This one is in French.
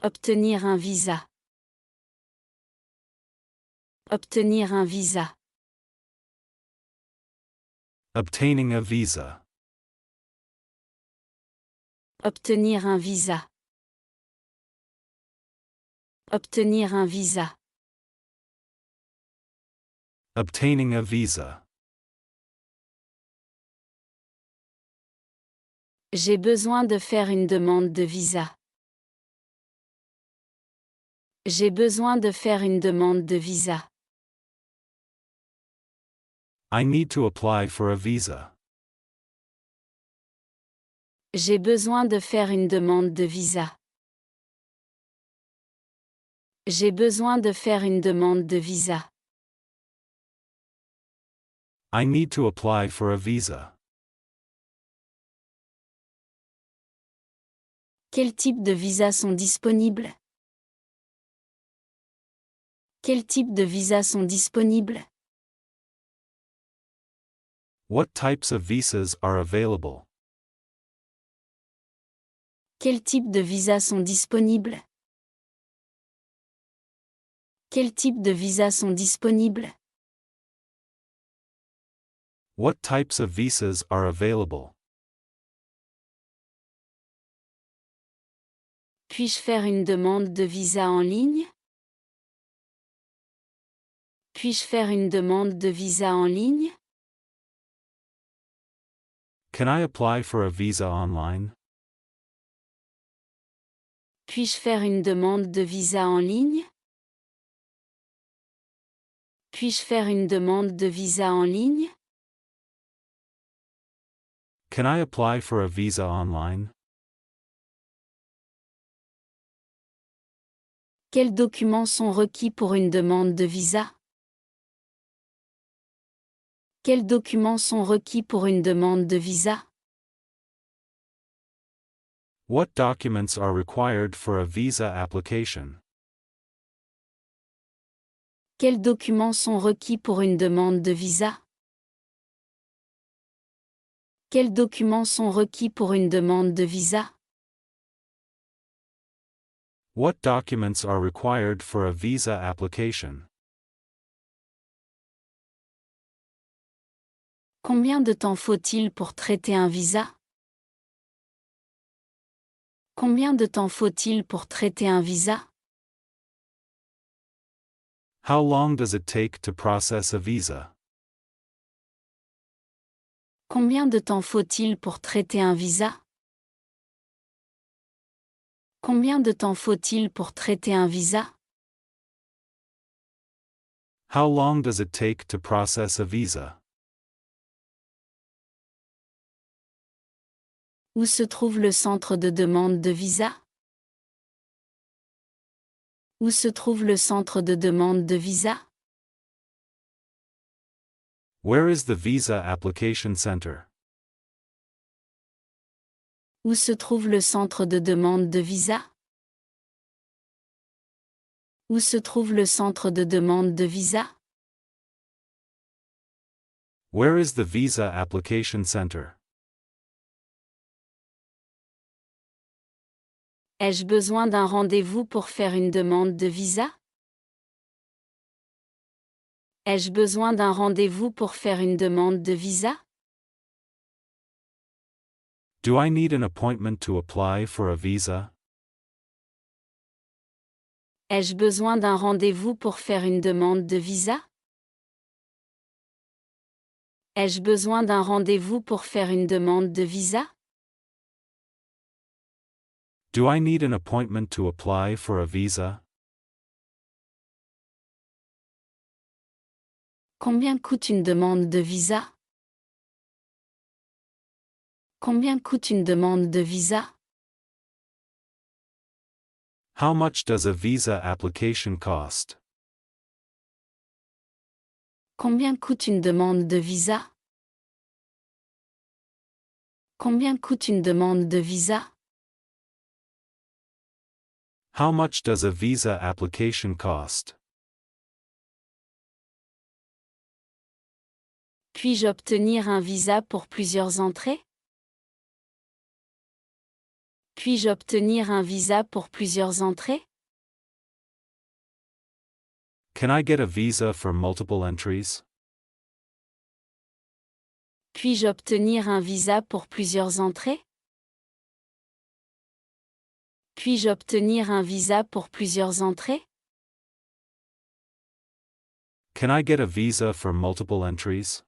Obtenir un visa. Obtenir un visa. Obtaining a visa. Obtenir un visa. Obtenir un visa. Obtaining a visa. J'ai besoin de faire une demande de visa. J'ai besoin de faire une demande de visa. I need to apply for a visa. J'ai besoin de faire une demande de visa. J'ai besoin de faire une demande de visa. I need to apply for a visa. Quel type de visas sont disponibles? Quel type de visas sont disponibles? What types of visas are available? Quel type de visas sont disponibles? Quel type de visas sont disponibles? What types of visas are available? Puis-je faire une demande de visa en ligne? Puis-je faire une demande de visa en ligne? Can I apply for a visa online? Puis-je faire une demande de visa en ligne? Puis-je faire une demande de visa en ligne? Can I apply for a visa online? Quels documents sont requis pour une demande de visa? Quels documents sont requis pour une demande de visa? What documents are required for a visa application? Quels documents sont requis pour une demande de visa? Quels documents sont requis pour une demande de visa? What documents are required for a visa application? Combien de temps faut-il pour traiter un visa? Combien de temps faut-il pour traiter un visa? How long does it take to process a visa? Combien de temps faut-il pour traiter un visa? Combien de temps faut-il pour traiter un visa? How long does it take to process a visa? Où se trouve le centre de demande de visa? Où se trouve le centre de demande de visa? Where is the visa application center? Où se trouve le centre de demande de visa? Où se trouve le centre de demande de visa? Where is the visa application center? Ai-je besoin d'un rendez-vous pour faire une demande de visa? Ai-je besoin d'un rendez-vous pour faire une demande de visa? Do I need an appointment to apply for a visa? Ai-je besoin d'un rendez-vous pour faire une demande de visa? Ai-je besoin d'un rendez-vous pour faire une demande de visa? Do I need an appointment to apply for a visa? Combien coûte une demande de visa? Combien coûte une demande de visa? How much does a visa application cost? Combien coûte une demande de visa? Combien coûte une demande de visa? How much does a visa application cost? Puis-je obtenir un visa pour plusieurs entrées? Puis-je obtenir un visa pour plusieurs entrées? Can I get a visa for multiple entries? Puis-je obtenir un visa pour plusieurs entrées? Puis-je obtenir un visa pour plusieurs entrées? Can I get a visa for multiple entries?